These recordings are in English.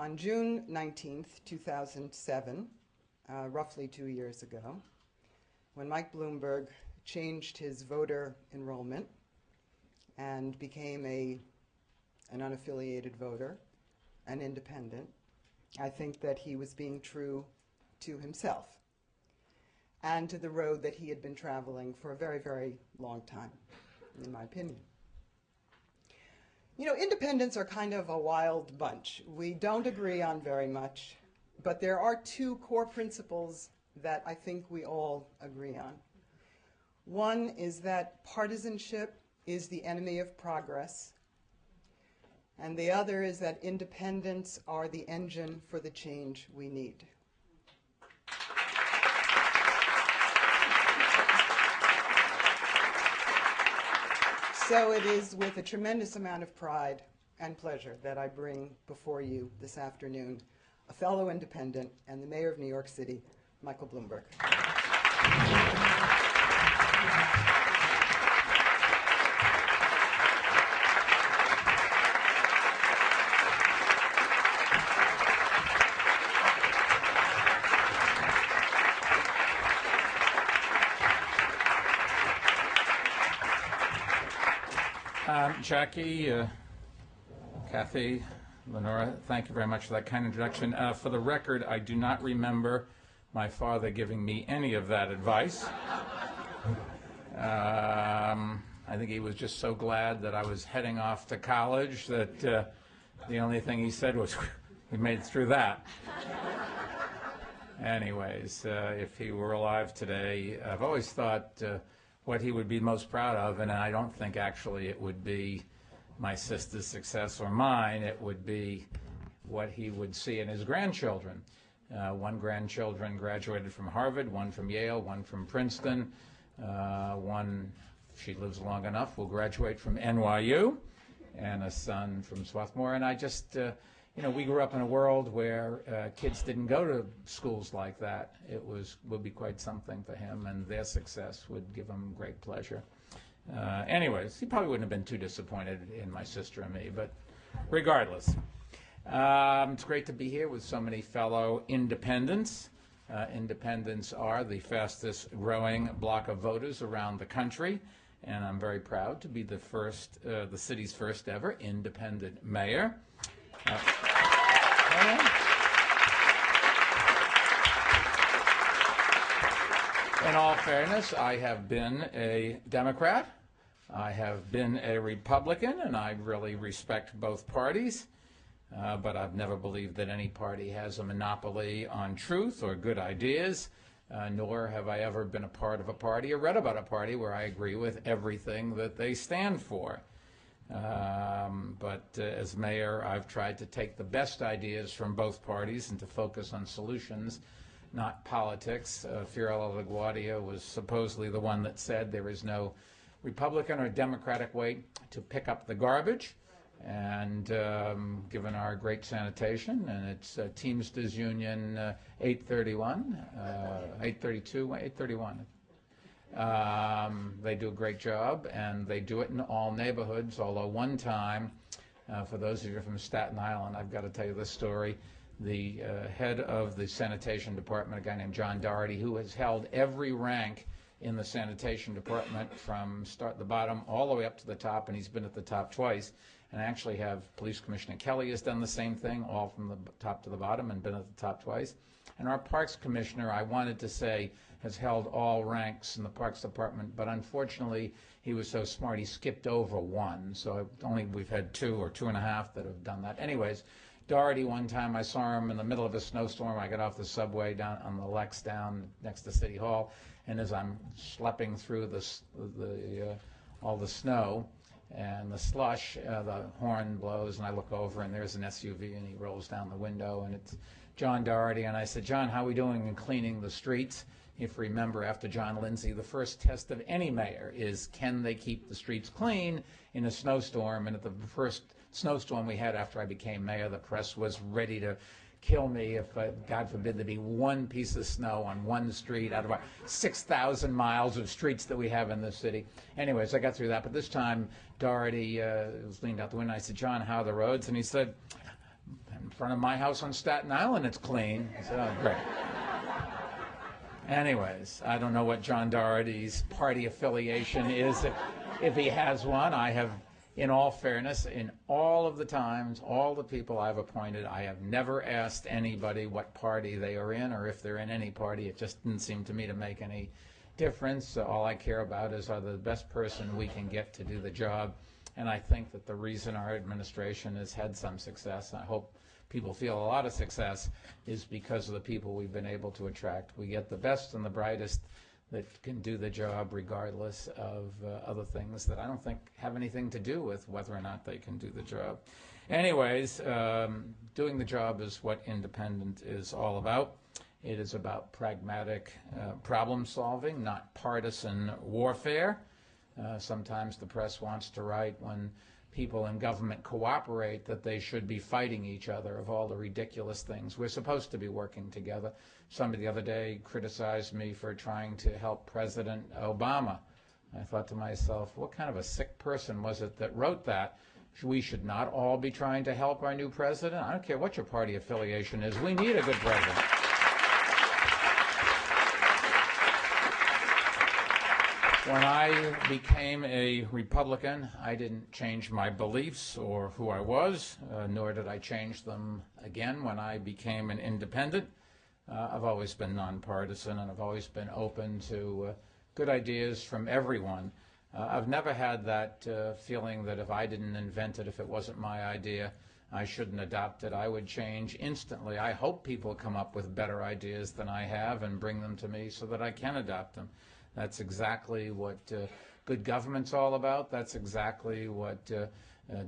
On June 19th, 2007, roughly 2 years ago, when Mike Bloomberg changed his voter enrollment and became an unaffiliated voter, an independent, I think that he was being true to himself and to the road that he had been traveling for a very, very long time, in my opinion. You know, independents are kind of a wild bunch. We don't agree on very much, but there are two core principles that I think we all agree on. One is that partisanship is the enemy of progress, and the other is that independents are the engine for the change we need. So it is with a tremendous amount of pride and pleasure that I bring before you this afternoon a fellow independent and the mayor of New York City, Michael Bloomberg. Jackie, Kathy, Lenora, thank you very much for that kind introduction. For the record, I do not remember my father giving me any of that advice. I think he was just so glad that I was heading off to college that the only thing he said was, we made it through that. Anyways, if he were alive today, I've always thought what he would be most proud of, and I don't think actually it would be my sister's success or mine, it would be what he would see in his grandchildren. One grandchildren graduated from Harvard, one from Yale, one from Princeton, one, if she lives long enough, will graduate from NYU, and a son from Swarthmore. And I just, you know, we grew up in a world where kids didn't go to schools like that. It would be quite something for him, and their success would give him great pleasure. Anyways, he probably wouldn't have been too disappointed in my sister and me, but regardless. It's great to be here with so many fellow independents. Independents are the fastest growing block of voters around the country, and I'm very proud to be the city's first ever independent mayor. In all fairness, I have been a Democrat, I have been a Republican, and I really respect both parties, but I've never believed that any party has a monopoly on truth or good ideas, nor have I ever been a part of a party or read about a party where I agree with everything that they stand for. But as mayor, I've tried to take the best ideas from both parties and to focus on solutions, not politics. Fiorello LaGuardia was supposedly the one that said there is no Republican or Democratic way to pick up the garbage. And given our great sanitation, and it's Teamsters Union 831, 832, 831. They do a great job, and they do it in all neighborhoods, although one time, for those of you from Staten Island, I've got to tell you this story. The head of the sanitation department, a guy named John Doherty, who has held every rank in the sanitation department from the bottom all the way up to the top, and he's been at the top twice. And I actually have Police Commissioner Kelly has done the same thing, all from the top to the bottom, and been at the top twice. And our Parks Commissioner, I wanted to say, has held all ranks in the Parks Department, but unfortunately he was so smart he skipped over one. So we've had 2 or 2.5 that have done that. Anyways, Doherty, one time I saw him in the middle of a snowstorm. I got off the subway down on the Lex down next to City Hall, and as I'm schlepping through all the snow and the slush, the horn blows, and I look over, and there's an SUV, and he rolls down the window, and it's John Doherty. And I said, John, how are we doing in cleaning the streets? If you remember, after John Lindsay, the first test of any mayor is, can they keep the streets clean in a snowstorm? And at the first snowstorm we had after I became mayor, the press was ready to kill me if, God forbid, there be one piece of snow on one street out of our 6,000 miles of streets that we have in this city. Anyways, I got through that. But this time, Doherty was leaned out the window. I said, John, how are the roads? And he said, In front of my house on Staten Island, it's clean. I said, oh, great. Anyways, I don't know what John Doherty's party affiliation is, if he has one. I have, in all fairness, in all of the times, all the people I've appointed, I have never asked anybody what party they are in or if they're in any party. It just didn't seem to me to make any difference. All I care about is, are the best person we can get to do the job. And I think that the reason our administration has had some success, and I hope people feel a lot of success, is because of the people we've been able to attract. We get the best and the brightest that can do the job regardless of other things that I don't think have anything to do with whether or not they can do the job. Anyways, doing the job is what independent is all about. It is about pragmatic problem solving, not partisan warfare. Sometimes the press wants to write, when people in government cooperate, that they should be fighting each other of all the ridiculous things. We're supposed to be working together. Somebody the other day criticized me for trying to help President Obama. I thought to myself, what kind of a sick person was it that wrote that? We should not all be trying to help our new president? I don't care what your party affiliation is. We need a good president. When I became a Republican, I didn't change my beliefs or who I was, nor did I change them again when I became an independent. I've always been nonpartisan, and I've always been open to good ideas from everyone. I've never had that feeling that if I didn't invent it, if it wasn't my idea, I shouldn't adopt it. I would change instantly. I hope people come up with better ideas than I have and bring them to me so that I can adopt them. That's exactly what good government's all about. That's exactly what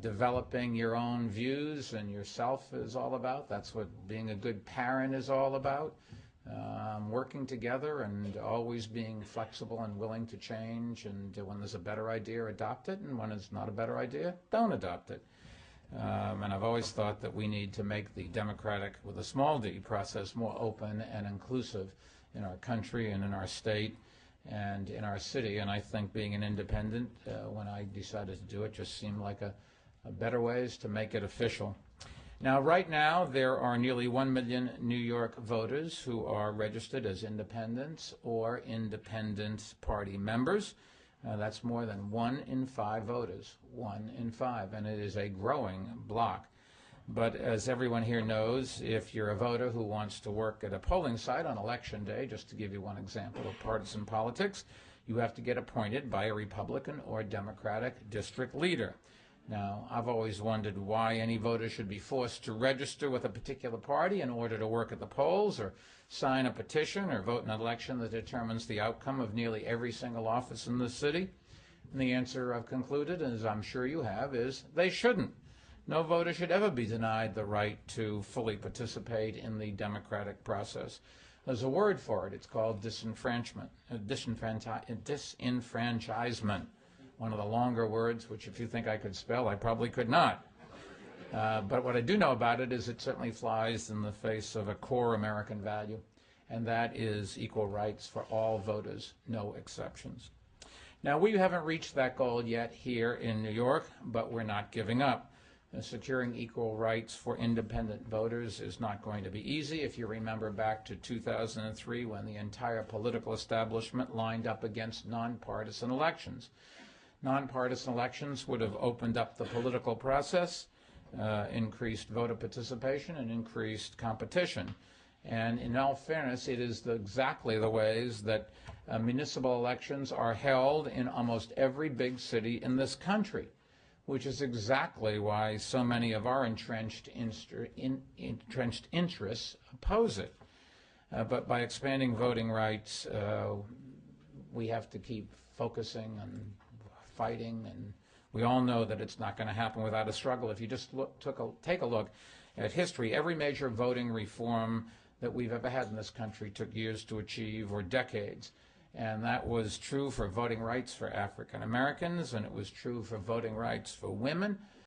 developing your own views and yourself is all about. That's what being a good parent is all about. Working together and always being flexible and willing to change, and when there's a better idea, adopt it, and when it's not a better idea, don't adopt it. And I've always thought that we need to make the democratic, with a small d, process more open and inclusive in our country and in our state and in our city. And I think being an independent, when I decided to do it, just seemed like a better ways to make it official. Now, right now, there are nearly 1 million New York voters who are registered as independents or independent party members. That's more than 1 in 5 voters, 1 in 5, and it is a growing block. But as everyone here knows, if you're a voter who wants to work at a polling site on Election Day, just to give you one example of partisan politics, you have to get appointed by a Republican or Democratic district leader. Now, I've always wondered why any voter should be forced to register with a particular party in order to work at the polls or sign a petition or vote in an election that determines the outcome of nearly every single office in the city. And the answer I've concluded, as I'm sure you have, is they shouldn't. No voter should ever be denied the right to fully participate in the democratic process. There's a word for it. It's called disenfranchisement. One of the longer words, which if you think I could spell, I probably could not. But what I do know about it is it certainly flies in the face of a core American value, and that is equal rights for all voters, no exceptions. Now, we haven't reached that goal yet here in New York, but we're not giving up. Securing equal rights for independent voters is not going to be easy. If you remember back to 2003, when the entire political establishment lined up against nonpartisan elections. Nonpartisan elections would have opened up the political process, increased voter participation, and increased competition. And in all fairness, it is exactly the ways that municipal elections are held in almost every big city in this country, which is exactly why so many of our entrenched interests oppose it. But by expanding voting rights, we have to keep focusing on fighting, and we all know that it's not going to happen without a struggle. If you just take a look at history, every major voting reform that we've ever had in this country took years to achieve, or decades. And that was true for voting rights for African Americans, and it was true for voting rights for women,